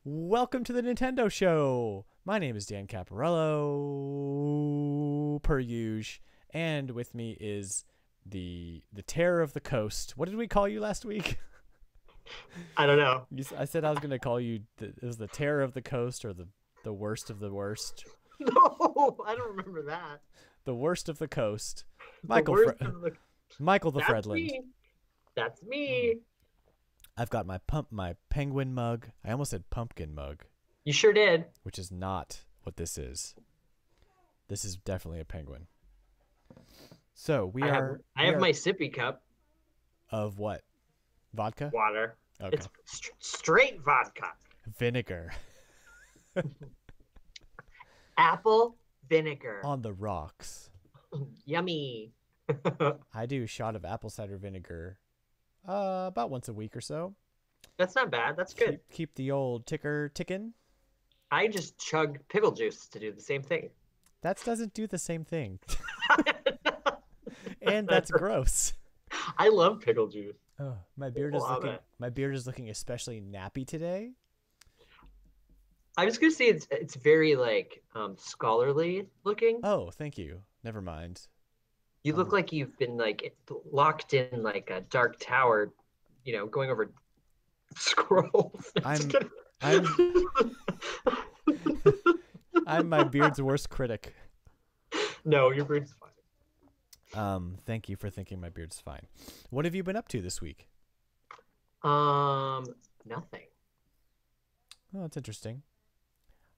Welcome to the Nintendo Show. My name is Dan Caparello, per usual, and with me is the terror of the coast. What did we call you last week? I don't know. I said I was going to call you. It was the terror of the coast, or the worst of the worst. No, I don't remember that. The worst of the coast. The worst of the. Michael the That's Fredland. me. That's me. I've got my penguin mug. I almost said pumpkin mug, You sure did. which is not what this is. This is definitely a penguin. So we are. I have my sippy cup. Of what? Vodka? Water. Okay. It's straight vodka. Vinegar. Apple vinegar. On the rocks. Yummy. I do a shot of apple cider vinegar about once a week or so. That's not bad. That's good. Keep the old ticker ticking. I just chugged pickle juice to do the same thing. That doesn't do the same thing. And that's gross. I love pickle juice. Oh, my beard is looking especially nappy today. I was gonna say it's very like scholarly looking. Oh, thank you. Never mind. You look like you've been like locked in like a dark tower, going over scrolls. I'm I'm my beard's worst critic. No, your beard's fine. Thank you for thinking my beard's fine. What have you been up to this week? Nothing. Oh, that's interesting.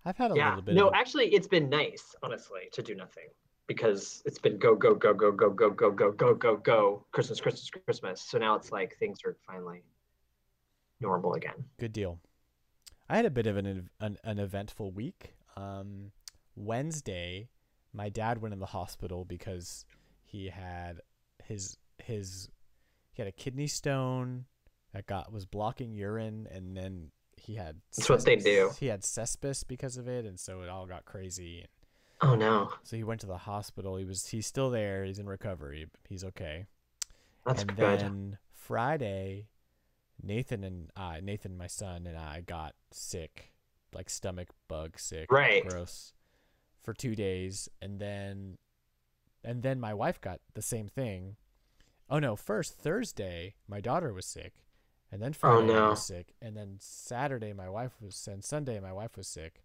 I've had a Yeah. little bit No, of actually, it's been nice, honestly, to do nothing because it's been go, go, go, go, go, go, go, go, go, go, go, Christmas, Christmas, Christmas. So now it's like things are finally normal again. good deal. I had a bit of an eventful week. Wednesday, my dad went in the hospital because he had he had a kidney stone that was blocking urine, and then That's what they do. He had cespis because of it, and so it all got crazy. Oh no. So he went to the hospital. He's still there. He's in recovery. He's okay. That's and good. then Friday, Nathan, my son, and I got sick, like stomach bug sick, Right. gross, for 2 days, and then my wife got the same thing. Oh no! First Thursday, my daughter was sick, and then Friday I was sick, and then Saturday and Sunday my wife was sick.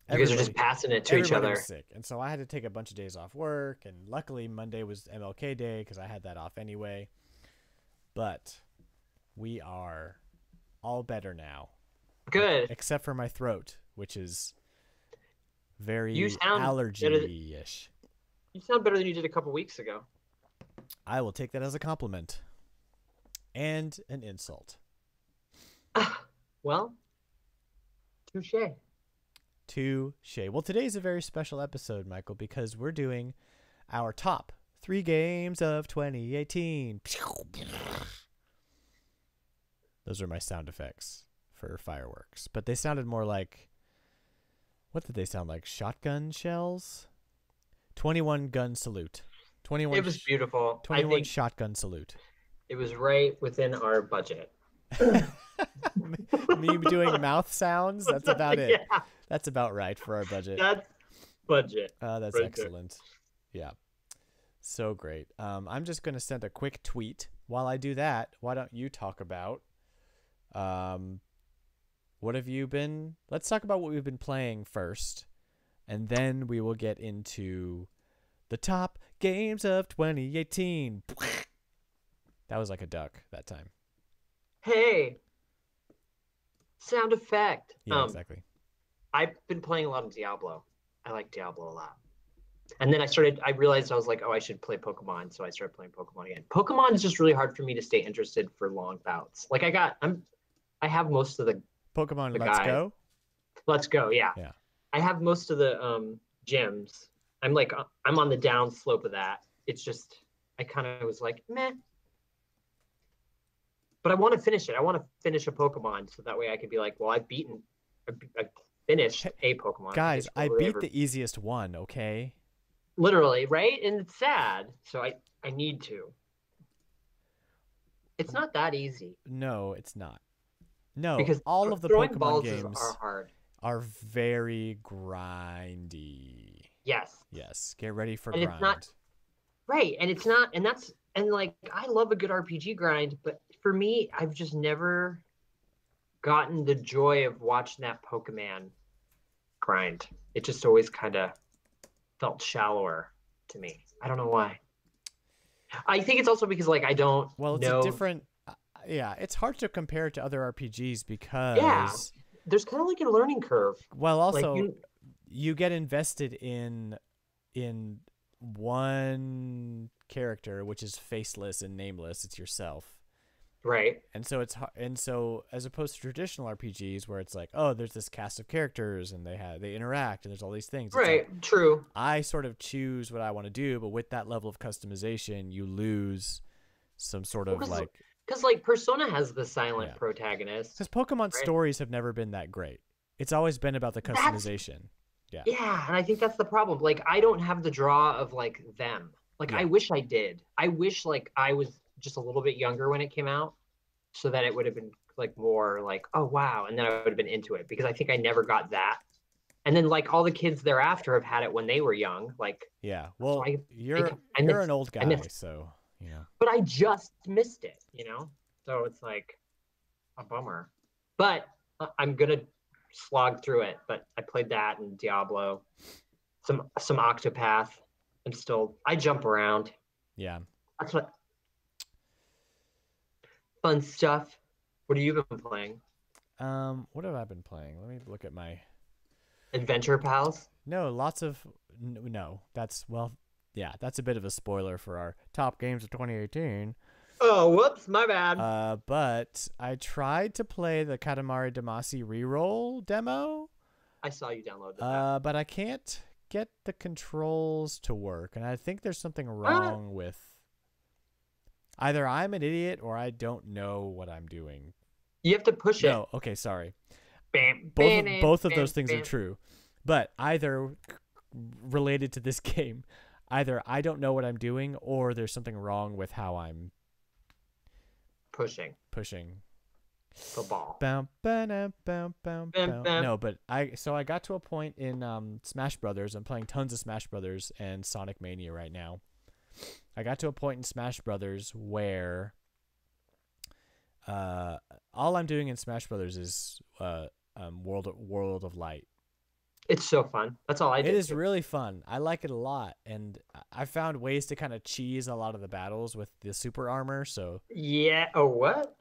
You guys are just passing it to each Everybody other. was sick, and so I had to take a bunch of days off work, and luckily Monday was MLK Day because I had that off anyway. But we are all better now. Good. Except for my throat, which is very You sound allergy-ish. You sound better than you did a couple weeks ago. I will take that as a compliment. And an insult. Well, touche. Touche. Well, today's a very special episode, Michael, because we're doing our top 3 games of 2018. Those are my sound effects for fireworks. But they sounded more like... What did they sound like? Shotgun shells? 21 gun salute. 21. It was beautiful. 21 shotgun salute. It was right within our budget. Me doing mouth sounds? That's about it. Yeah. That's about right for our budget. That's budget. That's right excellent. There. Yeah. So great. I'm just going to send a quick tweet. While I do that, why don't you talk about what have you been... Let's talk about what we've been playing first, and then we will get into the top games of 2018. That was like a duck that time. Hey, sound effect. Yeah, exactly. I've been playing a lot of Diablo. I like Diablo a lot. And then I realized I was like, oh, I should play Pokemon. So I started playing Pokemon again. Pokemon is just really hard for me to stay interested for long bouts. Like I have most of the Pokemon the Let's guy. Go? Let's Go, yeah. Yeah. I have most of the gyms. I'm on the down slope of that. It's just, I kind of was like, meh. But I want to finish it. I want to finish a Pokemon so that way I could be like, well, I finished a Pokemon. Guys, I beat the easiest one, okay? Literally, right? And it's sad. So I need to. It's not that easy. No, it's not. No, because all of the throwing Pokemon balls are games hard. are very grindy. Yes, Yes, get ready for and it's not grind. right, and it's not, and that's and like I love a good RPG grind, but for me, I've just never gotten the joy of watching that Pokemon grind. It just always kind of felt shallower to me. I don't know why. I think it's also because like I don't Well, it's a know. different. Yeah, it's hard to compare it to other RPGs Yeah, because, there's kind of like a learning curve. well, Like also you get invested in one character, which is faceless and nameless. It's yourself. right, And so as opposed to traditional RPGs where it's like, oh, there's this cast of characters and they interact and there's all these things. It's like right, true. I sort of choose what I want to do, but with that level of customization, you lose some sort of like, Because like Persona has the silent yeah. protagonist, Because Pokemon right? stories have never been that great. It's always been about the That's customization. Yeah. yeah, and I think that's the problem. Like I don't have the draw of like them. Like I Yeah. wish I did. I wish like I was just a little bit younger when it came out, so that it would have been like more like, oh wow, and then I would have been into it because I think I never got that. And then like all the kids thereafter have had it when they were young. Like Yeah. so Well, I, I you're an missed old I guy, missed, so, you know. but I just missed it, you know. So it's like a bummer. But I'm gonna slog through it. But I played that and Diablo, some Octopath. I jump around. Yeah. That's what fun stuff. What have you been playing? What have I been playing? Let me look at my Adventure Pals? No, lots of no. That's well, yeah, that's a bit of a spoiler for our top games of 2018. Oh, whoops, my bad. But I tried to play the Katamari Damacy reroll demo. I saw you downloaded that. But I can't get the controls to work, and I think there's something What? wrong with either I'm an idiot or I don't know what I'm doing. You have to push it. No, okay, sorry. Bam, Both of those bam, things are bam. true, but either related to this game, either I don't know what I'm doing or there's something wrong with how I'm Pushing pushing. the ball. Bow, ba-da, bow, bow, Bam, bow. bam. No, but I got to a point in Smash Brothers. I'm playing tons of Smash Brothers and Sonic Mania right now. I got to a point in Smash Brothers where all I'm doing in Smash Brothers is World of Light. It's so fun. That's all I did. It is really fun. I like it a lot, and I found ways to kind of cheese a lot of the battles with the super armor. So Yeah. Oh, what?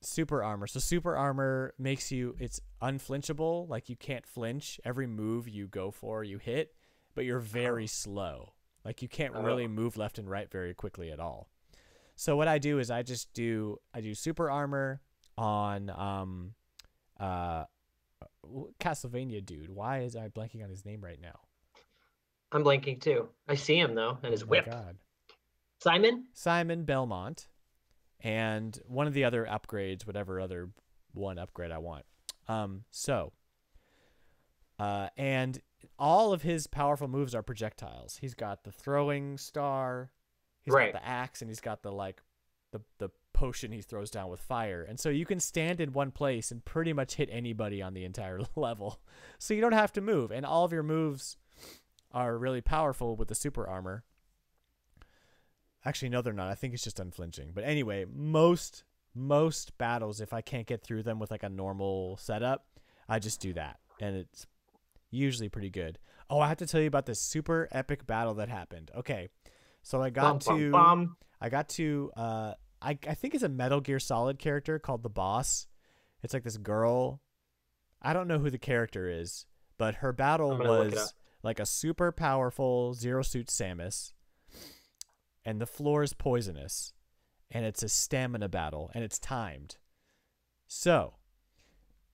super armor. So super armor makes it's unflinchable. Like you can't flinch. Every move you go for, you hit, but you're very slow. Like you can't really move left and right very quickly at all. So what I do is I do super armor on Castlevania dude. Why is I blanking on his name right now? I'm blanking too. I see him though, and his whip. God. Simon Belmont, and one of the other upgrades, whatever other one upgrade I want. And all of his powerful moves are projectiles. He's got the throwing star, he's got the axe, and he's got the potion he throws down with fire. And so you can stand in one place and pretty much hit anybody on the entire level. So you don't have to move, and all of your moves are really powerful with the super armor. Actually, no, they're not. I think it's just unflinching. But anyway, most battles, if I can't get through them with like a normal setup, I just do that, and it's usually pretty good. Oh, I have to tell you about this super epic battle that happened. Okay, so I think it's a Metal Gear Solid character called the Boss. It's like this girl. I don't know who the character is, but her battle was like a super powerful Zero Suit Samus, and the floor is poisonous, and it's a stamina battle, and it's timed. So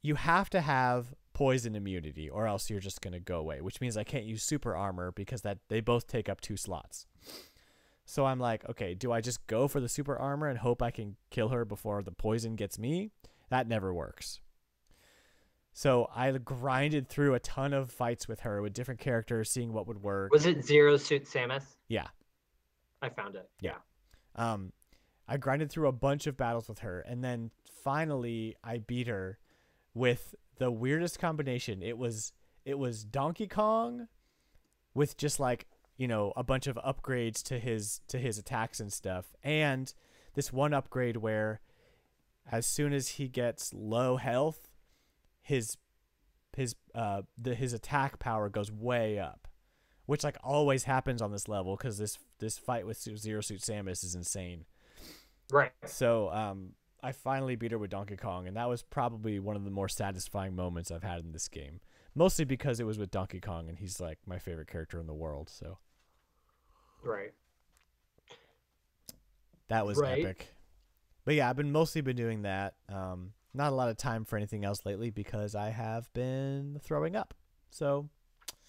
you have to have poison immunity, or else you're just going to go away, which means I can't use super armor because they both take up 2 slots. So I'm like, okay, do I just go for the super armor and hope I can kill her before the poison gets me? That never works. So I grinded through a ton of fights with her with different characters, seeing what would work. Was it Zero Suit Samus? Yeah. I found it. Yeah. I grinded through a bunch of battles with her, and then finally I beat her with the weirdest combination. It was Donkey Kong with just like, a bunch of upgrades to his attacks and stuff, and this one upgrade where as soon as he gets low health, his attack power goes way up, which like always happens on this level because this fight with Zero Suit Samus is insane. Right. So I finally beat her with Donkey Kong, and that was probably one of the more satisfying moments I've had in this game. Mostly because it was with Donkey Kong, and he's like my favorite character in the world. So, right. That was epic. But yeah, I've mostly been doing that. Not a lot of time for anything else lately because I have been throwing up. So.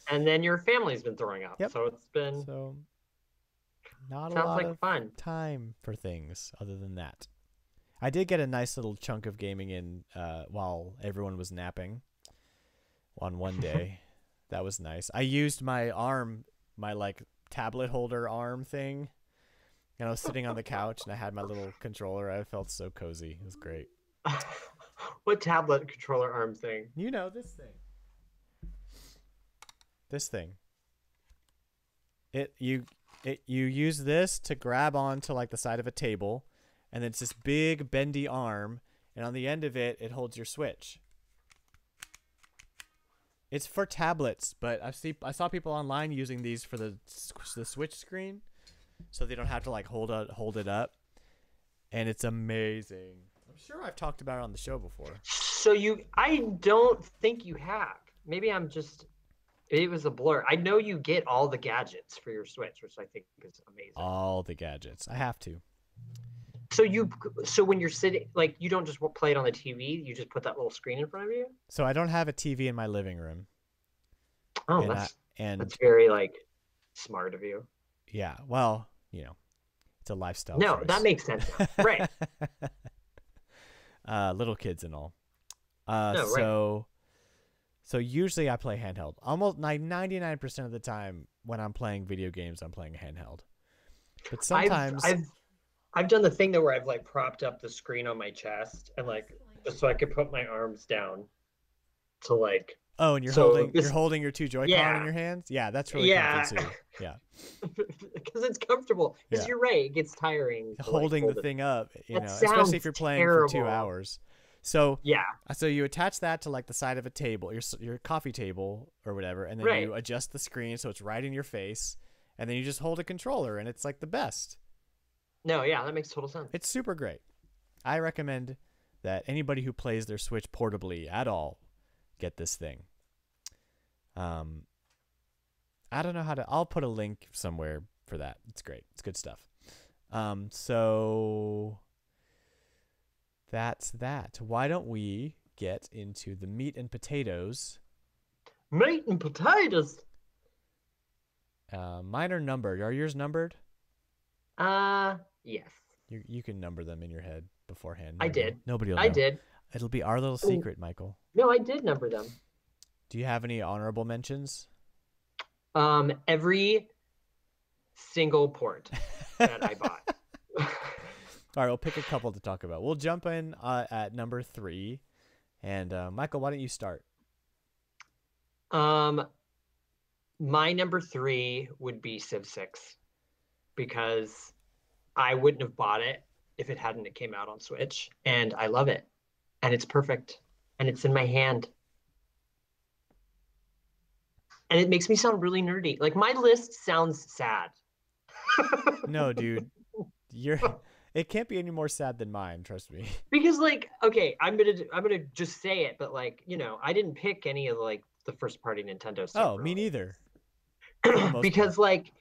And then your family's been throwing up. Yep. So it's been. So. Not a lot of fun time for things other than that. I did get a nice little chunk of gaming in while everyone was napping on one day. That was nice. I used my arm, my like tablet holder arm thing, and I was sitting on the couch and I had my little controller. I felt so cozy. It was great. What tablet controller arm thing? This thing. This thing. You use this to grab onto like the side of a table, and then it's this big bendy arm, and on the end of it, it holds your Switch. It's for tablets, but I saw people online using these for the Switch screen, so they don't have to like hold it up, and it's amazing. I'm sure I've talked about it on the show before. So I don't think you have. Maybe it was a blur. I know you get all the gadgets for your Switch, which I think is amazing. All the gadgets. I have to. So when you're sitting, like, you don't just play it on the TV, you just put that little screen in front of you? So I don't have a TV in my living room. Oh, that's very, like, smart of you. Yeah, well, it's a lifestyle choice. That makes sense. Right. Little kids and all. Right. So usually I play handheld. Almost 99% of the time when I'm playing video games, I'm playing handheld. But sometimes I've done the thing though where I've like propped up the screen on my chest and like just so I could put my arms down to like. Oh, and you're holding your two Joy-Con in your hands? Yeah, that's really comfy too. Yeah. Because it's comfortable. Because you're right, it gets tiring. Holding the thing up, especially if you're playing for 2 hours. So so you attach that to like the side of a table, your coffee table or whatever, and then you adjust the screen so it's right in your face, and then you just hold a controller, and it's like the best. No, yeah, that makes total sense. It's super great. I recommend that anybody who plays their Switch portably at all get this thing. I don't know how to. I'll put a link somewhere for that. It's great. It's good stuff. So that's that. Why don't we get into the meat and potatoes? Meat and potatoes. Mine are numbered. Are yours numbered? Yes. You can number them in your head beforehand. Nobody will know. I did. It'll be our little secret, Michael. No, I did number them. Do you have any honorable mentions? Every single port that I bought. All right, we'll pick a couple to talk about. We'll jump in at number 3. And Michael, why don't you start? My number 3 would be Civ 6 because I wouldn't have bought it if it hadn't came out on Switch, and I love it, and it's perfect, and it's in my hand, and it makes me sound really nerdy. Like my list sounds sad. No, dude, it can't be any more sad than mine. Trust me. Because like, okay, I'm gonna just say it, but like, I didn't pick any of like the first party Nintendo stuff. Oh, really. Me neither. Because like,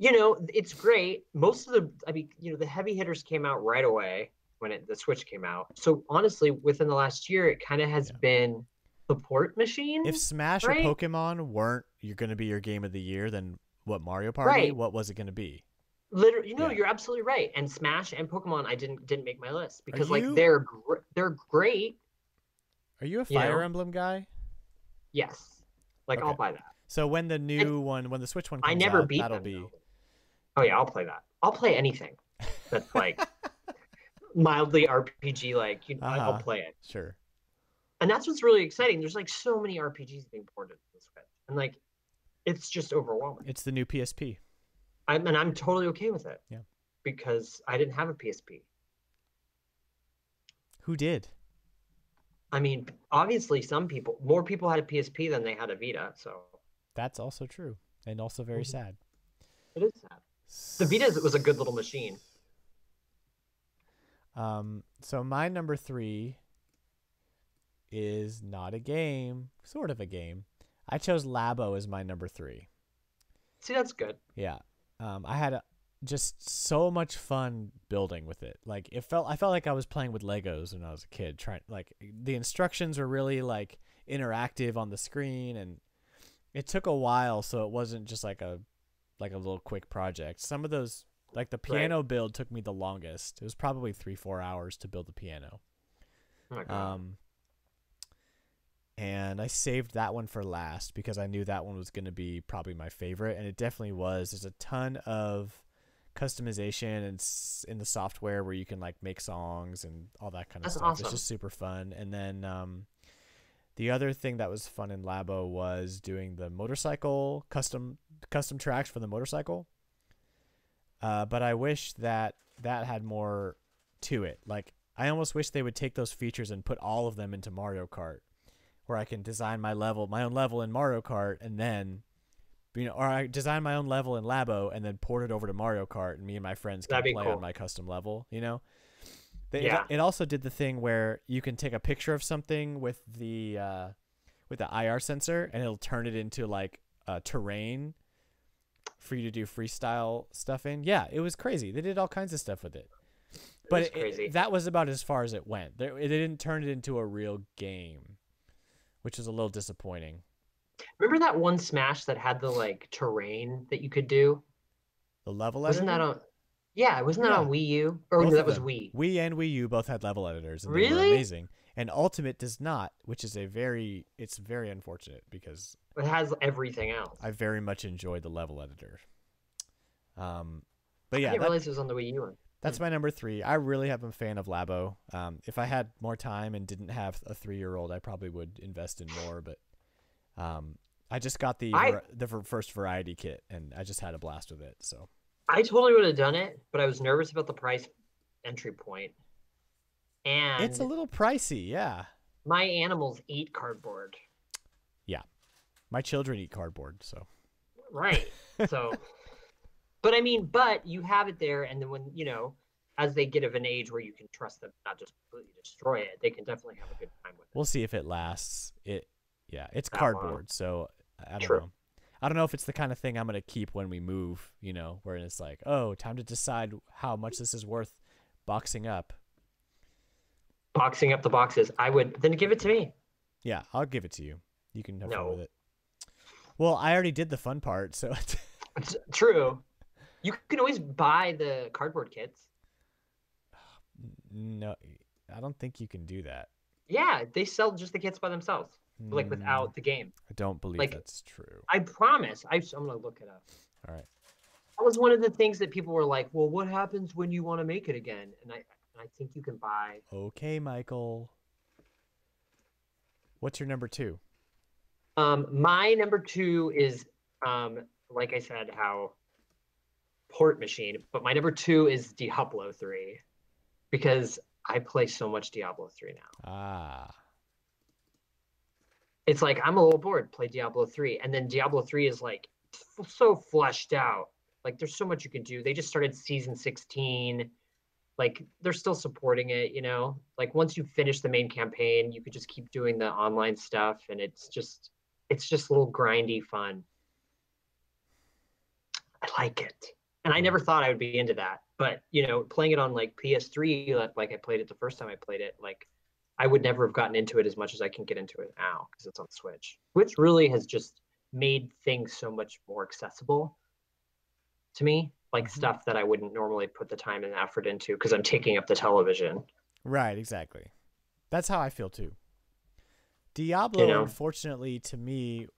it's great. Most of the heavy hitters came out right away when the Switch came out. So honestly, within the last year, it kind of has been the port machine. If Smash or Pokemon weren't going to be your game of the year, then what, Mario Party? What was it going to be? Literally, you're absolutely right. And Smash and Pokemon, I didn't make my list because they're great. Are you a Fire Emblem guy? Yes. Like I'll buy that. So when the Switch one comes I never out, beat that'll them, be. Though. Oh yeah, I'll play that. I'll play anything that's like mildly RPG like. I'll Uh-huh. play it. Sure. And that's what's really exciting. There's like so many RPGs being ported to the Switch, and like it's just overwhelming. It's the new PSP. I'm totally okay with it. Yeah. Because I didn't have a PSP. Who did? I mean, obviously, more people had a PSP than they had a Vita, so That's also true, and also very sad. it is sad. The Vita was a good little machine. So my number 3 is not a game, sort of a game. I chose Labo as my number 3. See, that's good. Yeah. I had just so much fun building with it. Like I felt like I was playing with Legos when I was a kid. The instructions were really like interactive on the screen, and it took a while, so it wasn't just like a little quick project. Some of those, like the piano build, took me the longest. It was probably 3-4 hours to build the piano. Oh my God. And I saved that one for last because I knew that one was going to be probably my favorite, and it definitely was. There's a ton of customization and in the software where you can like make songs and all that kind of That's stuff. awesome. It's just super fun. And then the other thing that was fun in Labo was doing the motorcycle custom tracks for the motorcycle. But I wish that had more to it. Like I almost wish they would take those features and put all of them into Mario Kart, where I can design my own level in Mario Kart, and then, or I design my own level in Labo and then port it over to Mario Kart, and me and my friends can play on my custom level. It also did the thing where you can take a picture of something with the IR sensor, and it'll turn it into like a terrain for you to do freestyle stuff in. Yeah, it was crazy. They did all kinds of stuff with it. But that was about as far as it went. They didn't turn it into a real game, which is a little disappointing. Remember that one Smash that had the like terrain that you could do? The level editor? Wasn't that on Wii U? Or no, that was Wii. Wii and Wii U both had level editors, and really? they were amazing. And Ultimate does not, which is it's very unfortunate because it has everything else. I very much enjoyed the level editor. But yeah, I didn't realize it was on the Wii U one. That's my number 3. I really have a fan of Labo. If I had more time and didn't have a 3-year-old, I probably would invest in more. But I just got the first variety kit, and I just had a blast with it. So I totally would have done it, but I was nervous about the price entry point. And it's a little pricey, yeah. My animals eat cardboard. Yeah, my children eat cardboard, so. Right. So. But I mean, you have it there, and then when, as they get of an age where you can trust them not just completely destroy it, they can definitely have a good time with it. We'll see if it lasts. It's cardboard, so I don't know. I don't know if it's the kind of thing I'm going to keep when we move, where it's like, oh, time to decide how much this is worth boxing up. Boxing up the boxes. I would, then give it to me. Yeah, I'll give it to you. You can have fun with it. Well, I already did the fun part, so. It's true. You can always buy the cardboard kits. No, I don't think you can do that. Yeah, they sell just the kits by themselves, like without the game. I don't believe that's true. I promise. I'm going to look it up. All right. That was one of the things that people were like, well, what happens when you want to make it again? And I think you can buy. Okay, Michael. What's your number 2? My number 2 is, like I said, how port machine, but my number 2 is Diablo 3 because I play so much Diablo 3 now. It's like I'm a little bored, play Diablo 3, and then Diablo 3 is like so fleshed out. Like there's so much you can do. They just started season 16. Like they're still supporting it, Like once you finish the main campaign, you could just keep doing the online stuff, and it's just a little grindy fun. I like it. And I never thought I would be into that. But, playing it on like PS3, like I played it the first time I played it, like I would never have gotten into it as much as I can get into it now because it's on Switch, which really has just made things so much more accessible to me, like stuff that I wouldn't normally put the time and effort into because I'm taking up the television. Right, exactly. That's how I feel too. Diablo, unfortunately, to me,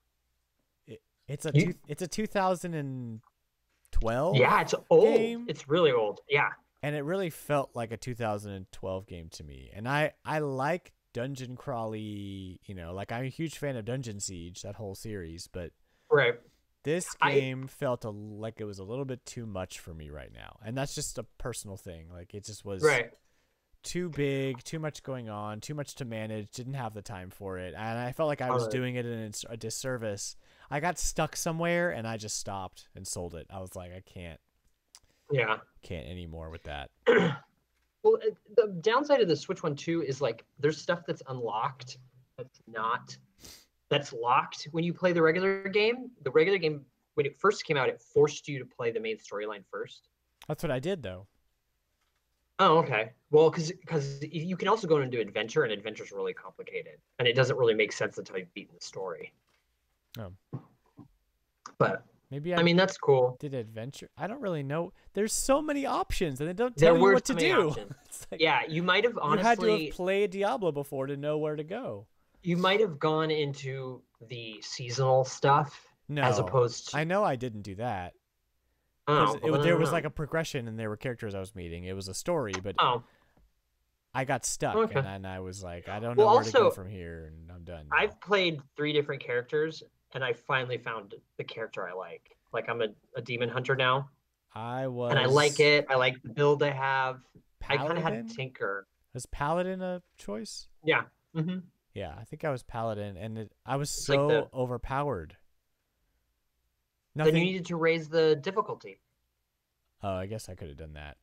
it's a 2012. Yeah, it's old. Game. It's really old. Yeah. and it really felt like a 2012 game to me. And I like dungeon crawly, like I'm a huge fan of Dungeon Siege, that whole series, but Right. this I game felt like it was a little bit too much for me right now. And that's just a personal thing. Like it just was right. too big, too much going on, too much to manage, didn't have the time for it. And I felt like I was Alright. doing it in a disservice. I got stuck somewhere and I just stopped and sold it. I was like, I Yeah. can't anymore with that. Well, the downside of the Switch one too is like there's stuff that's unlocked that's locked when you play the regular game. The regular game when it first came out, it forced you to play the main storyline first. That's what I did though. Oh, okay. Well, because you can also go into adventure, and adventure's really complicated, and it doesn't really make sense until you've beaten the story. Oh, But maybe I I mean, that's cool. did adventure. I don't really know. There's so many options and they don't There tell you were what so to many do. options. It's like Yeah, you might have you had to honestly, have played Diablo before to know where to go. you might have gone into the seasonal stuff as No, opposed to. I know I didn't do that because Oh, well, then I there don't was know. like a progression and there were characters I was meeting. It was a story, but Oh, I got stuck okay. and then I was like, I don't Well, know where to go also, from here, and I'm done now. I've played 3 different characters, and I finally found the character I like. Like I'm a demon hunter now, I and I like was it. I like the build I have. I kind of had to Paladin. tinker. Was Paladin a choice? Yeah. Yeah, I think I was Paladin, and I was It's like so overpowered. then you Nothing. needed to raise the difficulty. Oh, I guess I could have done that.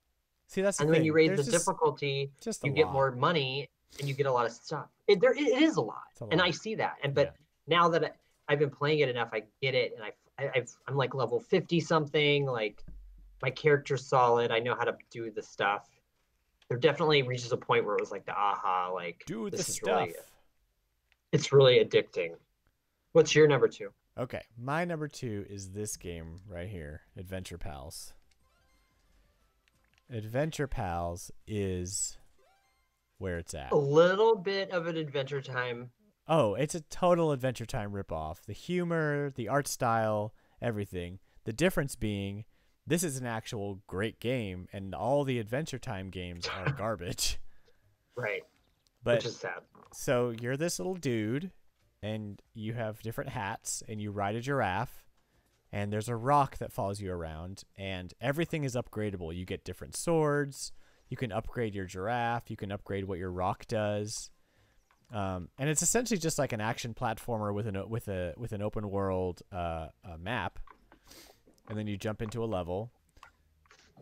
See, that's the And when you thing. raise the There's difficulty, just a you get lot. more money and you get a lot of stuff. It is a lot, It's a and I lot. see that. And Yeah. but now that I've been playing it enough, I get it, and I'm like level 50 something. Like my character's solid. I know how to do the stuff. There definitely reaches a point where it was like the aha, like Do the this is really, stuff. it's really addicting. What's your number two? Okay, my number 2 is this game right here, Adventure Pals. Adventure Pals is where it's at. A little bit of an Adventure Time. Oh, it's a total Adventure Time ripoff. The humor, the art style, everything. The difference being, this is an actual great game, and all the Adventure Time games are garbage. Right. But Which is sad. so you're this little dude, and you have different hats, and you ride a giraffe, and there's a rock that follows you around, and everything is upgradable. You get different swords. You can upgrade your giraffe. You can upgrade what your rock does. And it's essentially just like an action platformer with an open world map, and then you jump into a level.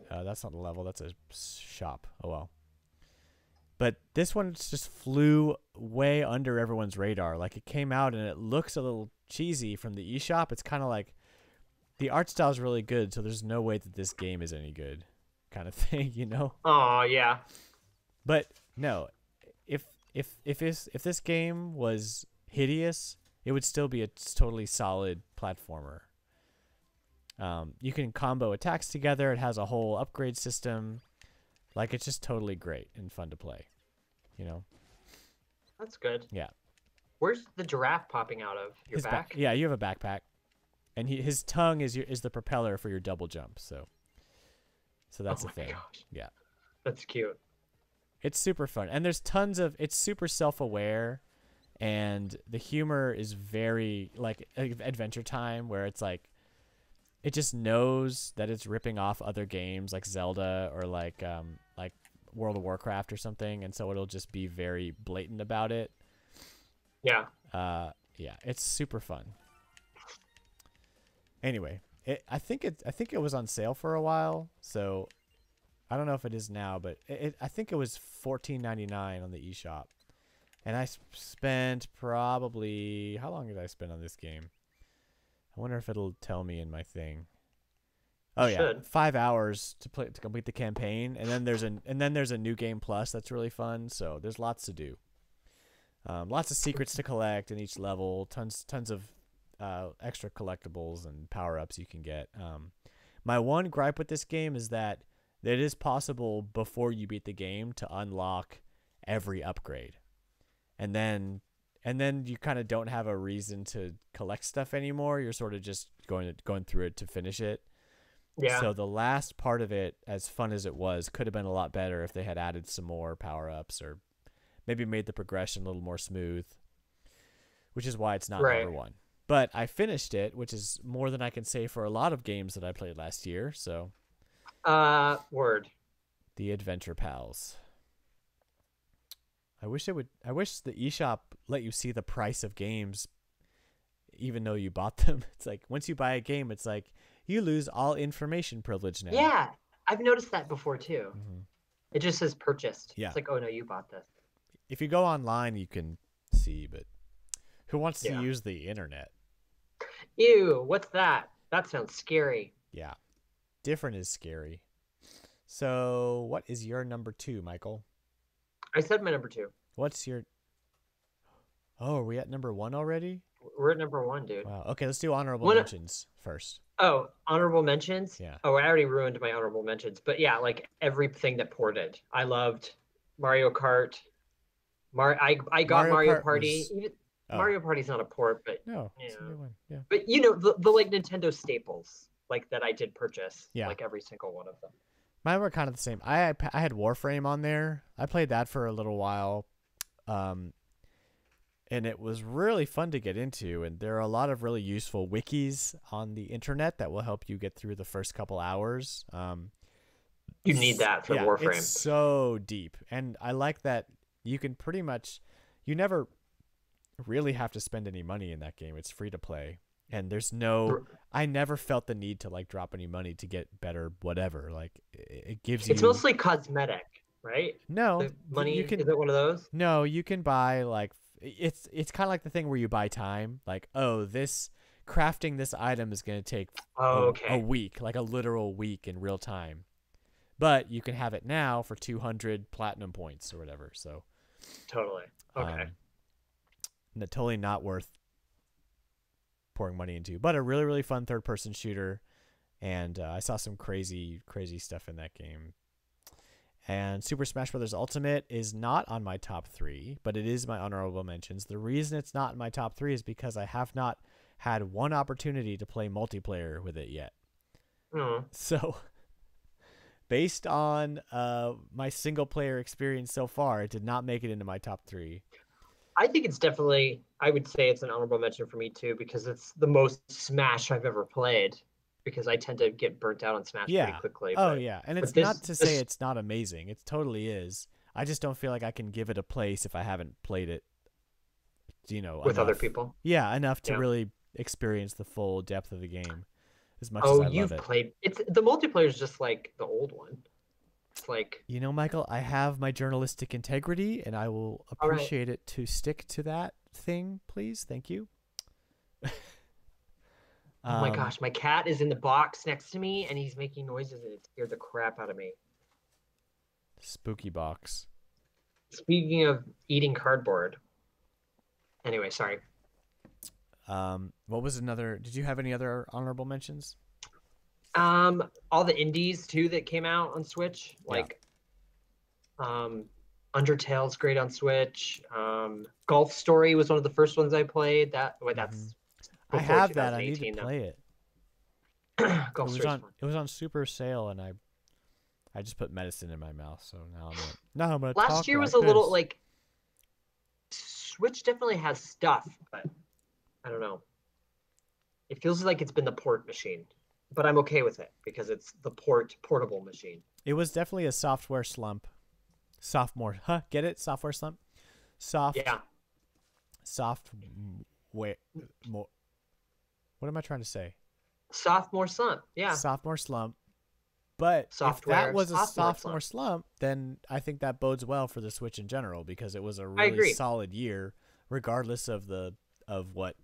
That's not a level. That's a shop. Oh well. But this one just flew way under everyone's radar. Like it came out and it looks a little cheesy from the eShop. It's kind of like the art style is really good, so there's no way that this game is any good, kind of thing, you know. Oh yeah. But no, if this game was hideous, it would still be a totally solid platformer. You can combo attacks together. It has a whole upgrade system. Like it's just totally great and fun to play. You know. That's good. Yeah. Where's the giraffe popping out of your back? Yeah, you have a backpack, and his tongue is the propeller for your double jump. So that's Oh the my thing. gosh. Yeah. That's cute. It's super fun, and there's tons of. It's super self-aware, and the humor is very like Adventure Time, where it's like, it just knows that it's ripping off other games like Zelda or like World of Warcraft or something, and so it'll just be very blatant about it. Yeah. Yeah, it's super fun. Anyway, I think it was on sale for a while, so I don't know if it is now, but I think it was $14.99 on the eShop, and I spent probably, how long did I spend on this game? I wonder if it'll tell me in my thing. Oh yeah, Should. 5 hours to complete the campaign, and then there's a new game plus that's really fun. So there's lots to do. Lots of secrets to collect in each level. Tons of extra collectibles and power ups you can get. My one gripe with this game is that it is possible before you beat the game to unlock every upgrade, and then you kind of don't have a reason to collect stuff anymore. You're sort of just going through it to finish it. Yeah. So the last part of it, as fun as it was, could have been a lot better if they had added some more power-ups or maybe made the progression a little more smooth, which is why it's not Right. number one. But I finished it, which is more than I can say for a lot of games that I played last year. So, Word. the Adventure Pals. I wish the eShop let you see the price of games even though you bought them. It's like once you buy a game, it's like you lose all information privilege now. Yeah, I've noticed that before too. Mm-hmm. It just says purchased. Yeah. It's like, oh no, you bought this. If you go online, you can see, but who wants to Yeah. use the internet? Ew, what's that? That sounds scary. Yeah. Different is scary. So, what is your number 2, Michael? I said my number 2. What's your... Oh, are we at number 1 already? We're at number 1, dude. Wow. Okay, let's do honorable mentions first. Oh, honorable mentions? Yeah. Oh, I already ruined my honorable mentions. But yeah, like everything that ported. I loved Mario Kart. I got Mario Party. Mario Party's not a port, but no, it's a new one. Yeah. But you know, the like Nintendo staples like that I did purchase. Yeah. Like every single one of them. Mine were kind of the same. I had Warframe on there. I played that for a little while. And it was really fun to get into, and there are a lot of really useful wikis on the internet that will help you get through the first couple hours. You need that for Warframe. It's so deep, and I like that you can pretty much, you never really have to spend any money in that game. It's free to play, and there's no, I never felt the need to like drop any money to get better whatever. Like it gives you. It's mostly cosmetic, right? No, the money, you can, is it one of those? No, you can buy like. It's kind of like the thing where you buy time. Like, oh, crafting this item is going to take a week, like a literal week in real time. But you can have it now for 200 platinum points or whatever. So totally. Okay. Totally not worth pouring money into, but a really, really fun third-person shooter. And I saw some crazy, crazy stuff in that game. And Super Smash Bros. Ultimate is not on my top 3, but it is my honorable mentions. The reason it's not in my top 3 is because I have not had one opportunity to play multiplayer with it yet. So, based on my single-player experience so far, it did not make it into my top 3. I think it's definitely, I would say it's an honorable mention for me too, because it's the most Smash I've ever played. Because I tend to get burnt out on Smash pretty quickly. Yeah. And it's not to say it's not amazing. It totally is. I just don't feel like I can give it a place if I haven't played it, with other people. Yeah, enough to really experience the full depth of the game as much as I love it. Oh, you've played. The multiplayer is just like the old one. It's like... Michael, I have my journalistic integrity, and I will appreciate it to stick to that thing, please. Thank you. Oh my gosh, my cat is in the box next to me and he's making noises and it scared the crap out of me. Spooky box. Speaking of eating cardboard. Anyway, sorry. What was another? Did you have any other honorable mentions? All the indies too that came out on Switch, like Undertale's great on Switch. Golf Story was one of the first ones I played. That's I have that. I need to play it. Golf it was on super sale, and I just put medicine in my mouth, so now I'm gonna. Last year was a little like Switch definitely has stuff, but I don't know. It feels like it's been the port machine, but I'm okay with it because it's the portable machine. It was definitely a software slump. Get it? Software slump. Software. More. What am I trying to say? Sophomore slump. Yeah. Sophomore slump. But if that was a sophomore slump, then I think that bodes well for the Switch in general because it was a really solid year, regardless of what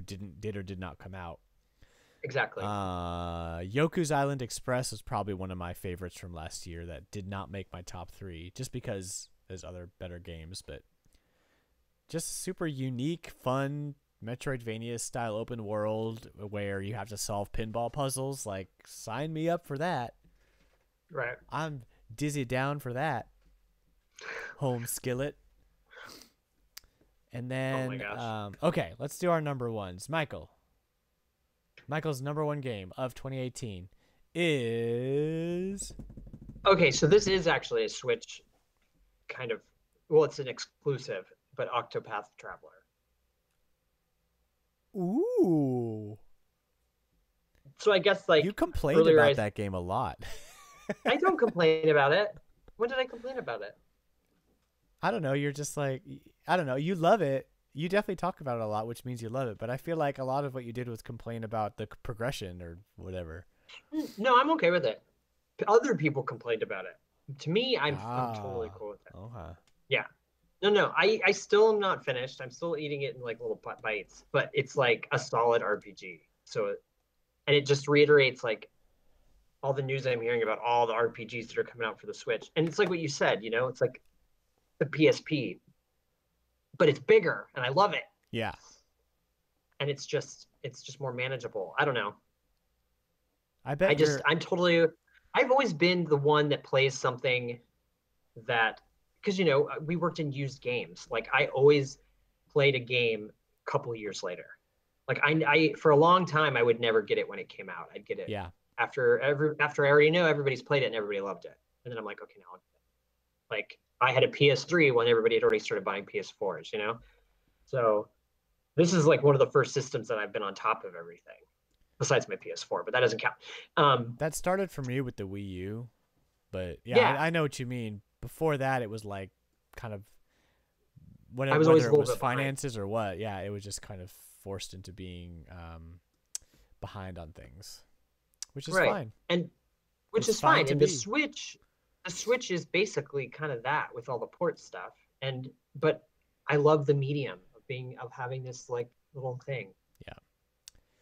did or did not come out. Exactly. Yoku's Island Express was probably one of my favorites from last year that did not make my top 3, just because there's other better games, but just super unique, fun Metroidvania style open world where you have to solve pinball puzzles. Like, sign me up for that. Right. I'm dizzy down for that. Home skillet. And then, oh my gosh. Okay, let's do our number ones. Michael's number 1 game of 2018 is. Okay, so this is actually a Switch kind of, well, it's an exclusive, but Octopath Traveler. Ooh. So I guess You like complained earlier, about that game a lot. I don't complain about it. When did I complain about it? I don't know. You're just like, I don't know. You love it. You definitely talk about it a lot, which means you love it. But I feel like a lot of what you did was complain about the progression or whatever. No, I'm okay with it. Other people complained about it. To me, I'm totally Ah. cool with it. Okay. Yeah. No. I still am not finished. I'm still eating it in like little bites, but it's like a solid RPG. So, and it just reiterates like all the news I'm hearing about all the RPGs that are coming out for the Switch. And it's like what you said, it's like the PSP, but it's bigger and I love it. Yeah. And it's just more manageable. I don't know. I bet you're. I've always been the one that plays something that, because we worked in used games. Like I always played a game a couple years later. Like I for a long time I would never get it when it came out. I'd get it Yeah. after I already know everybody's played it and everybody loved it. And then I'm like, okay, now I'll get it. Like I had a PS3 when everybody had already started buying PS4s. So this is like one of the first systems that I've been on top of everything, besides my PS4, but that doesn't count. That started for me with the Wii U, but yeah, Yeah, I know what you mean. Before that, it was like kind of I whatever, was always whether a it little was bit behind. finances or what. Yeah, it was just kind of forced into being behind on things, which is Right. fine. And which It's is fine fine. to And be. The Switch is basically kind of that with all the port stuff. But I love the medium of having this like little thing. Yeah.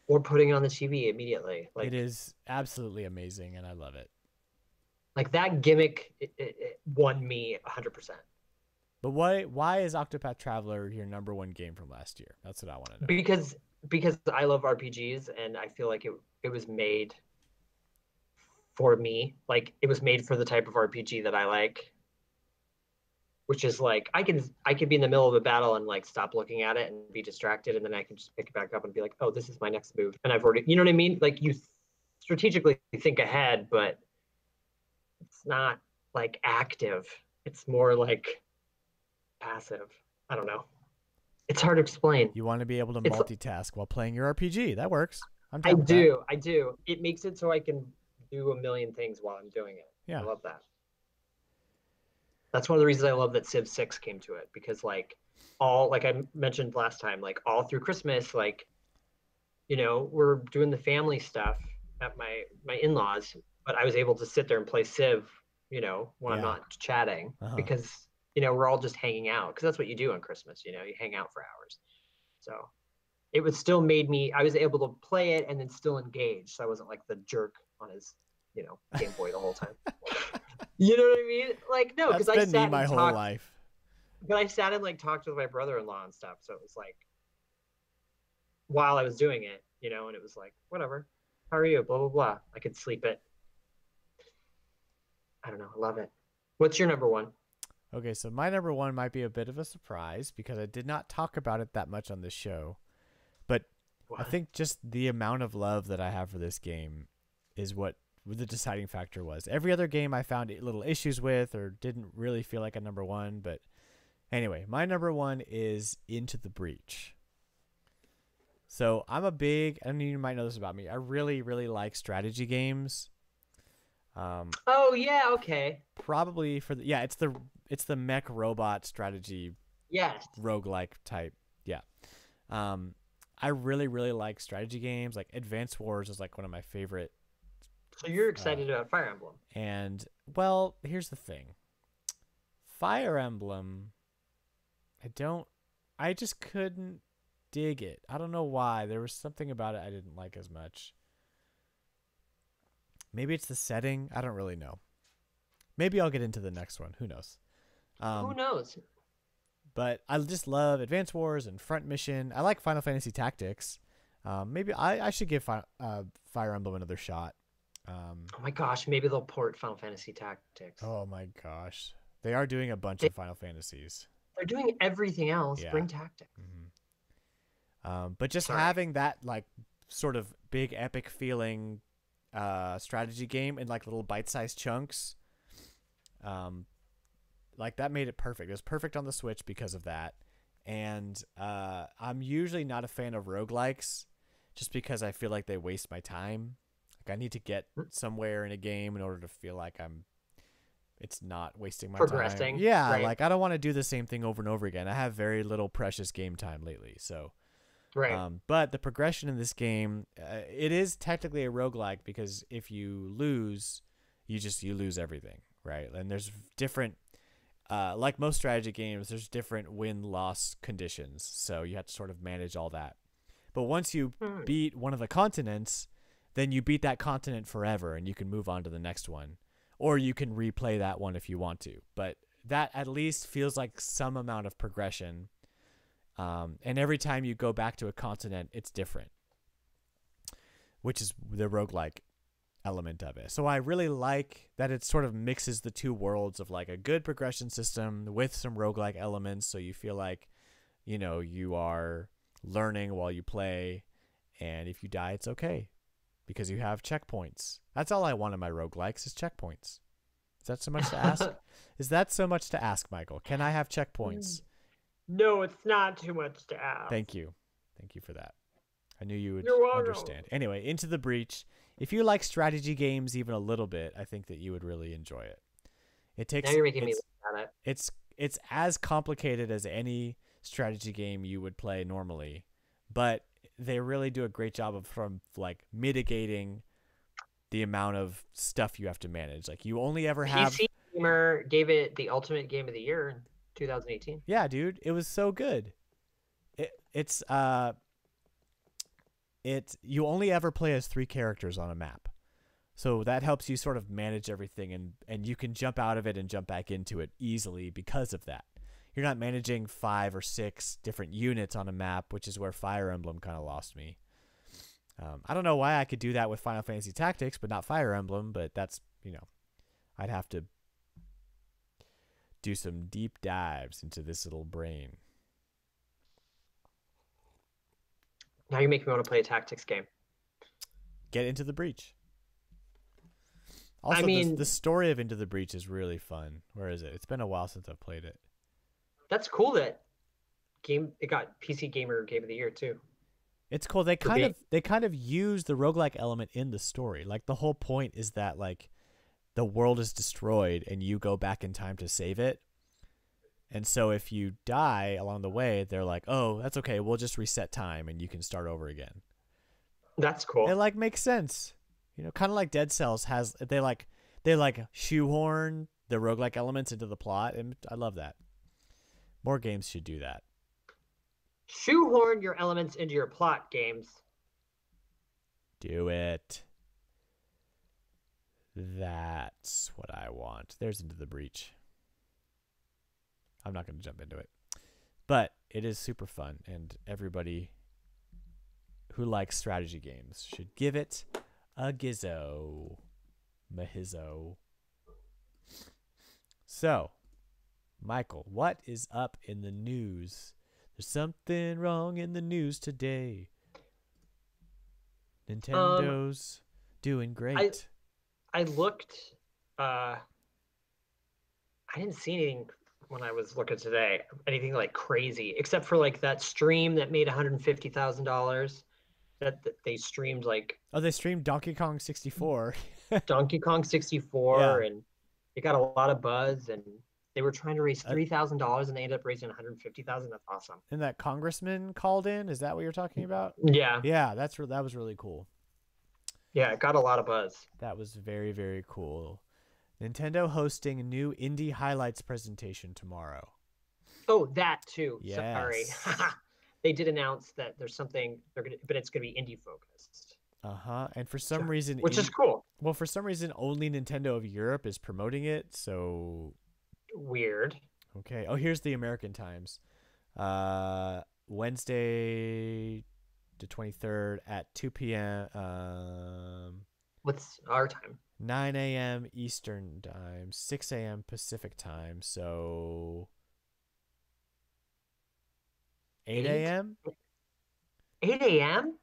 Or putting it on the TV immediately. It is absolutely amazing, and I love it. Like that gimmick it won me 100%. But why is Octopath Traveler your number one game from last year? That's what I want to know. Because I love RPGs and I feel like it was made for me. Like it was made for the type of RPG that I like, which is like I can be in the middle of a battle and like stop looking at it and be distracted, and then I can just pick it back up and be like, oh, this is my next move, and I've already, you know what I mean? Like you strategically think ahead, but it's not like active. It's more like passive. I don't know. It's hard to explain. You want to be able to It's multitask while playing your RPG. That works. I'm I down with that. do, I do. It makes it so I can do a million things while I'm doing it. I Yeah. love that. That's one of the reasons I love that Civ 6 came to it, because like like I mentioned last time, like all through Christmas, like we're doing the family stuff at my in-laws, but I was able to sit there and play Civ, when I'm Yeah. not chatting, Uh-huh. because we're all just hanging out, because that's what you do on Christmas, you hang out for hours. So it was still made me, I was able to play it and then still engage, so I wasn't like the jerk on his Game Boy the whole time. You know what I mean? Like, no, because That's I been me sat my and whole talked, life. but I sat and like talked with my brother-in-law and stuff. So it was like while I was doing it, and it was like, whatever. How are you? Blah blah blah. I could sleep it. I don't know. I love it. What's your number one? Okay, so my number one might be a bit of a surprise because I did not talk about it that much on this show. But What? I think just the amount of love that I have for this game is what the deciding factor was. Every other game I found little issues with or didn't really feel like a number one. But anyway, my number one is Into the Breach. So I'm a big, I mean, you might know this about me. I really, really like strategy games. Oh yeah, okay. Probably for it's the mech robot strategy Yes. roguelike type. Yeah. I really, really like strategy games. Like Advance Wars is like one of my favorite. So you're excited about Fire Emblem? And well, here's the thing. Fire Emblem, I just couldn't dig it. I don't know why. There was something about it I didn't like as much. Maybe it's the setting. I don't really know. Maybe I'll get into the next one. Who knows? Who knows? But I just love Advance Wars and Front Mission. I like Final Fantasy Tactics. Maybe I should give Fire Emblem another shot. Oh my gosh, maybe they'll port Final Fantasy Tactics. Oh my gosh. They are doing a bunch of Final Fantasies. They're doing everything else. Yeah. Bring Tactics. But just having that like sort of big epic feeling strategy game in like little bite-sized chunks. Like that made it perfect. It was perfect on the Switch because of that. And I'm usually not a fan of roguelikes just because I feel like they waste my time. Like I need to get somewhere in a game in order to feel like it's not wasting my Progressing. time. Yeah, Right. like I don't want to do the same thing over and over again. I have very little precious game time lately. So Right. but the progression in this game, it is technically a roguelike because if you lose, you lose everything, right? And there's different like most strategy games, there's different win-loss conditions, so you have to sort of manage all that. But once you beat one of the continents, then you beat that continent forever, and you can move on to the next one, or you can replay that one if you want to. But that at least feels like some amount of progression. And every time you go back to a continent, it's different, which is the roguelike element of it. So I really like that it sort of mixes the two worlds of like a good progression system with some roguelike elements, so you feel like, you know, you are learning while you play, and if you die, it's okay because you have checkpoints. That's all I want in my roguelikes is checkpoints. Is that so much to ask? Is that so much to ask, Michael? Can I have checkpoints? No, it's not too much to ask. Thank you. Thank you for that. I knew you would You're welcome. understand. Anyway, Into the Breach. If you like strategy games even a little bit, I think that you would really enjoy it. It takes Now you're making me look at it. It's as complicated as any strategy game you would play normally, but they really do a great job of like mitigating the amount of stuff you have to manage. Like you only ever have PC Gamer gave it the ultimate game of the year in 2018. Yeah, dude, it was so good. It's you only ever play as 3 characters on a map. So that helps you sort of manage everything, and you can jump out of it and jump back into it easily because of that. You're not managing 5 or 6 different units on a map, which is where Fire Emblem kind of lost me. I don't know why I could do that with Final Fantasy Tactics, but not Fire Emblem, but that's, you know, I'd have to do some deep dives into this little brain. Now you make me want to play a tactics game. Get Into the Breach. Also, the story of Into the Breach is really fun. Where is it? It's been a while since I've played it. That's cool that it got PC Gamer Game of the Year too. It's cool. They kind of use the roguelike element in the story. Like the whole point is that like the world is destroyed and you go back in time to save it. And so if you die along the way, they're like, "Oh, that's okay. We'll just reset time and you can start over again." That's cool. It like makes sense. You know, kind of like Dead Cells has they like shoehorn the roguelike elements into the plot, and I love that. More games should do that. Shoehorn your elements into your plot, games. Do it. That's what I want. There's Into the Breach. I'm not going to jump into it. But it is super fun, and everybody who likes strategy games should give it a gizzo. Mahizzo. So, Michael, what is up in the news? There's something wrong in the news today. Nintendo's doing great. I looked. I didn't see anything when I was looking today. Anything like crazy, except for like that stream that made $150,000. That they streamed like. Oh, they streamed Donkey Kong 64. Donkey Kong 64, Yeah. And it got a lot of buzz, and they were trying to raise $3,000, and they ended up raising $150,000. That's awesome. And that congressman called in. Is that what you're talking about? Yeah. Yeah, that was really cool. Yeah, it got a lot of buzz. That was very, very cool. Nintendo hosting a new Indie Highlights presentation tomorrow. Oh, that too. Yes. Sorry. They did announce that there's something but it's gonna be indie focused. And for some reason, which is cool. Well, for some reason, only Nintendo of Europe is promoting it. So weird. Okay. Oh, here's the American times. Wednesday, the 23rd at 2 p.m. What's our time? 9 a.m. Eastern time, 6 a.m. Pacific time. So 8 a.m. 8 a.m.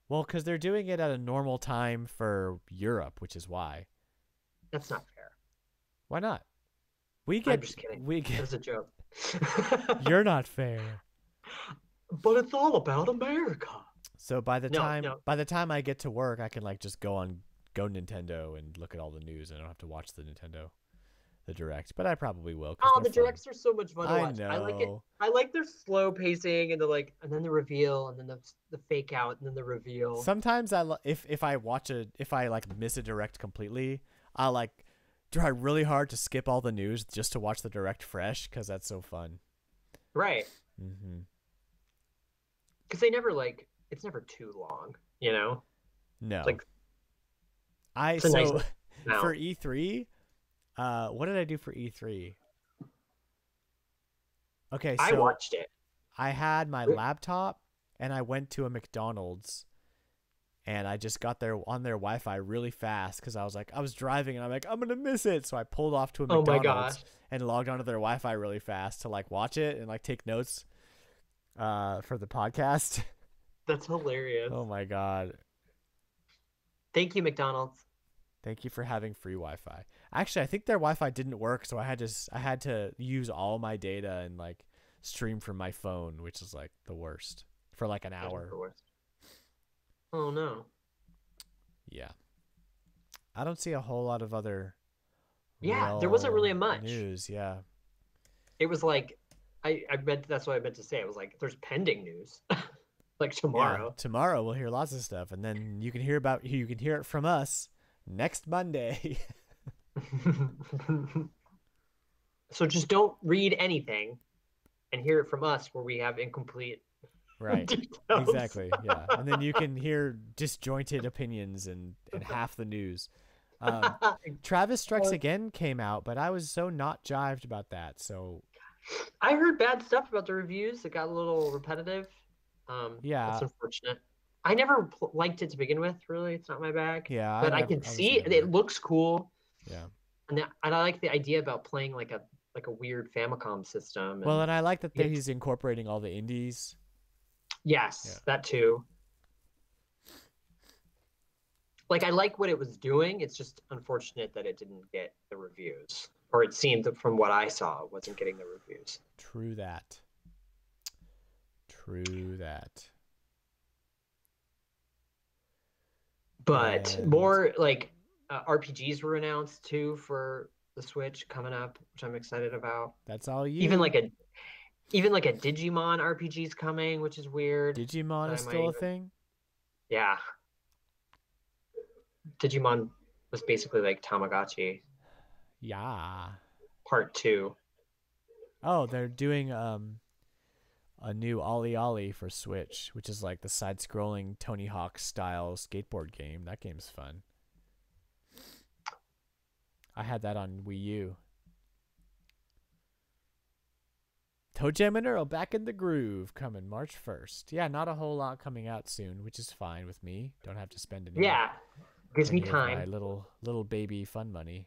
Well, because they're doing it at a normal time for Europe, which is why. That's not fair. Why not? We I'm get just kidding. we get. That's a joke. You're not fair. But it's all about America. So by the No, time no. I get to work, I can like just go Nintendo and look at all the news. I don't have to watch the direct, but I probably will because Oh, they're the fun. directs are so much fun to I watch. I like it. know. I like their slow pacing and the like, and then the reveal, and then the fake out, and then the reveal. Sometimes if I watch if I like miss a direct completely, I like try really hard to skip all the news just to watch the direct fresh because that's so fun. Right. Mm-hmm. Because they never like it's never too long, you know. No, It's like I it's a nice so for amount. E3, what did I do for E3? Okay, I so watched it. I had my laptop and I went to a McDonald's and I just got there on their Wi-Fi really fast because I was driving and I'm like I'm gonna miss it, so I pulled off to a Oh my gosh, McDonald's and logged onto their Wi-Fi really fast to like watch it and like take notes for the podcast. that's hilarious. Oh my god. Thank you, McDonald's. Thank you for having free Wi-Fi. Actually, I think their Wi-Fi didn't work, so I had to use all my data and like stream from my phone, which is like the worst for like an That is hour. the worst. Oh no. Yeah. I don't see a whole lot of other Yeah, there wasn't really real a much. news. Yeah. It was like I meant that's what I meant to say. It was like there's pending news. Like Yeah. tomorrow. Tomorrow we'll hear lots of stuff and then you can hear it from us next Monday. So just don't read anything and hear it from us where we have incomplete Right. details. Exactly. Yeah. And then you can hear disjointed opinions and half the news. Travis Strikes Again came out, but I was so not jived about that. So I heard bad stuff about the reviews. It got a little repetitive. yeah, That's unfortunate. I never liked it to begin with. Really, it's not my bag. yeah, But I can I was see it. never. It looks cool, Yeah. and I like the idea about playing like a weird Famicom system. Well, And and I like that it, he's incorporating all the indies. Yeah. yes, that too. Like I like what it was doing. It's just unfortunate that it didn't get the reviews, or it seemed that from what I saw, it wasn't getting the reviews. True that. True that. But And more like RPGs were announced too for the Switch coming up, which I'm excited about. that's all Even you. like a even like a Digimon RPG's coming, which is weird. Digimon That is I might still a even thing? yeah. Digimon was basically like Tamagotchi Yeah. Part 2. Oh, they're doing a new Ollie Ollie for Switch, which is like the side-scrolling Tony Hawk style skateboard game. That game's fun. I had that on Wii U. Toe Jam and Earl back in the groove coming March 1st. Yeah, not a whole lot coming out soon, which is fine with me. Don't have to spend Yeah, gives me any of my time. little baby fun money.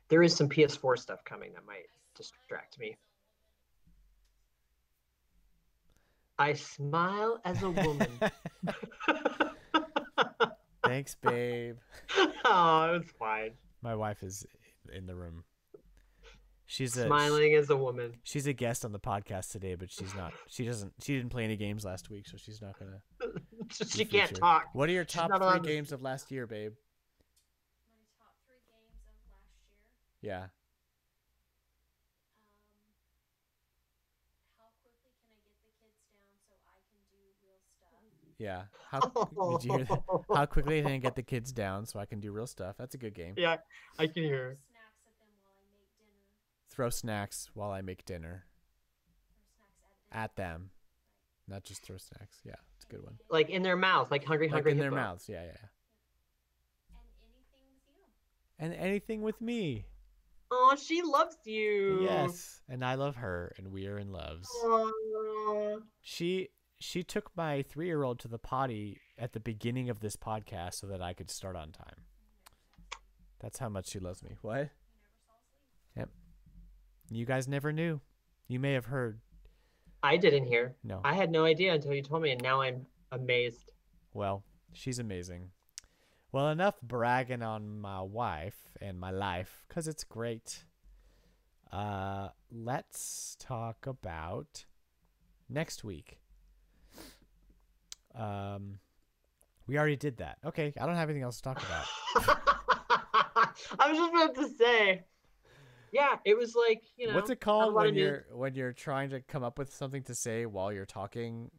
There is some PS4 stuff coming that might distract me. I smile as a woman. Thanks, babe. Oh, it was fine. My wife is in the room. Smiling as a woman. She's a guest on the podcast today, but she's not. She didn't play any games last week, so she's not gonna. She can't talk. What are your She's top not 3 allowed to- games of last year, babe? My top 3 games of last year. Yeah. How quickly can I get the kids down so I can do real stuff? Yeah. Did you hear that? How quickly can I get the kids down so I can do real stuff? That's a good game. Yeah, I can hear. Snacks at them while I make dinner. Throw snacks while I make dinner. Throw snacks at dinner. At them. Not just throw snacks. Yeah, it's a good one. Like in their mouth, like hungry, Like hungry in their hippo. mouths. Yeah, yeah. And anything with you. And anything with me. Oh, she loves you. Yes. And I love her and we are in loves. Aw. She took my 3-year-old to the potty at the beginning of this podcast so that I could start on time. That's how much she loves me. What? You never fall asleep. Yep. You guys never knew. You may have heard. I didn't hear. No. I had no idea until you told me, and now I'm amazed. Well, She's amazing. Well, enough bragging on my wife and my life, because it's great. Let's talk about next week. We already did that. Okay, I don't have anything else to talk about. I was just about to say. Yeah, it was like, What's it called when you're trying to come up with something to say while you're talking?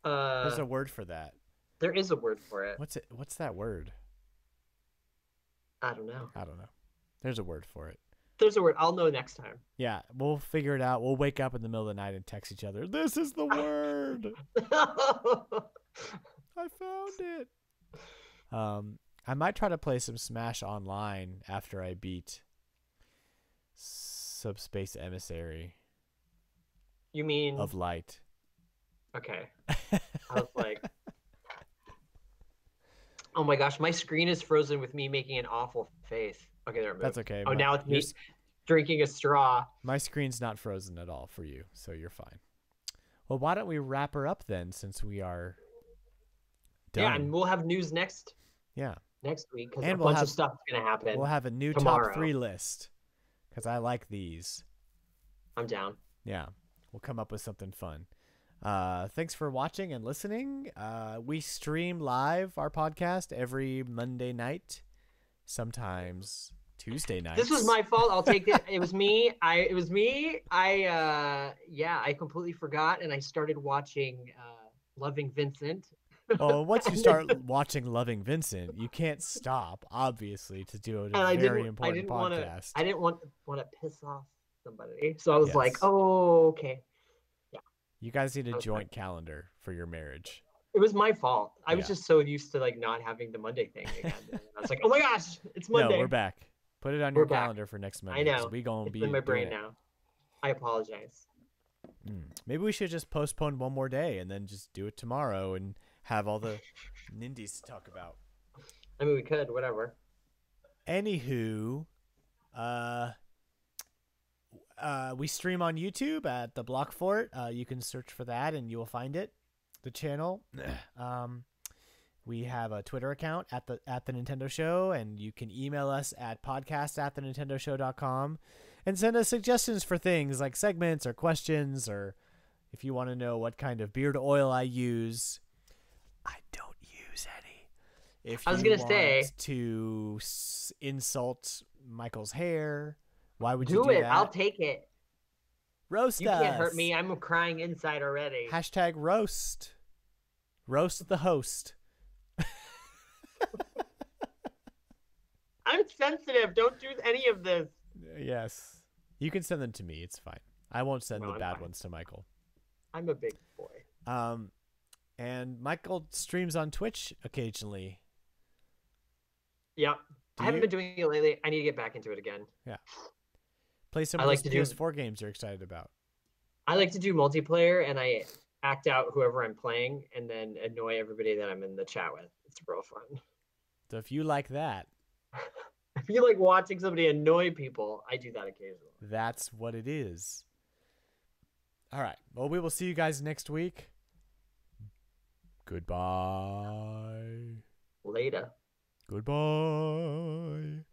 There's a word for that. There is a word for it. What's that word? I don't know. There's a word for it. There's a word. I'll know next time. Yeah, we'll figure it out. We'll wake up in the middle of the night and text each other. This is the word. I found it. I might try to play some Smash Online after I beat Subspace Emissary. You mean of Light? Okay. I was like, oh my gosh, my screen is frozen with me making an awful face. Okay, there it moved. That's okay. Oh, now it's me drinking a straw. My screen's not frozen at all for you, so you're fine. Well, why don't we wrap her up then, since we are done? Yeah, and we'll have news next week, because a bunch of stuff's going to happen. We'll have a new tomorrow. top 3 list, because I like these. I'm down. Yeah, we'll come up with something fun. Thanks for watching and listening. We stream live our podcast every Monday night, sometimes Tuesday nights. This was my fault. I'll take it. It was me. I completely forgot, and I started watching Loving Vincent. Oh, once you start watching Loving Vincent, you can't stop, obviously, to do a very important podcast. I didn't want to piss off somebody, so I was like, oh, okay. You guys need a joint calendar for your marriage. It was my fault. I was just so used to like not having the Monday thing again. And I was like, oh my gosh, it's Monday. No, we're back. Put it on your calendar for next Monday. I know. It's in my brain now. I apologize. Maybe we should just postpone one more day and then just do it tomorrow and have all the nindies to talk about. I mean, we could, whatever. Anywho, we stream on YouTube at the Block Fort. You can search for that and you will find it. The channel. We have a Twitter account at the Nintendo Show, and you can email us at podcast@thenintendoshow.com and send us suggestions for things like segments or questions, or if you want to know what kind of beard oil I use. I don't use any. If I was you gonna want say to insult Michael's hair, why would you do it? that? I'll take it. Roast you us. You can't hurt me. I'm crying inside already. # roast. Roast the host. I'm sensitive. Don't do any of this. Yes. You can send them to me. It's fine. I won't send the bad ones to Michael. I'm a big boy. And Michael streams on Twitch occasionally. Yeah. I haven't been doing it lately. I need to get back into it again. Yeah. Play some of those PS4 games you're excited about. I like to do multiplayer, and I act out whoever I'm playing and then annoy everybody that I'm in the chat with. It's real fun. So if you like that. If you like watching somebody annoy people, I do that occasionally. That's what it is. All right. Well, we will see you guys next week. Goodbye. Later. Goodbye.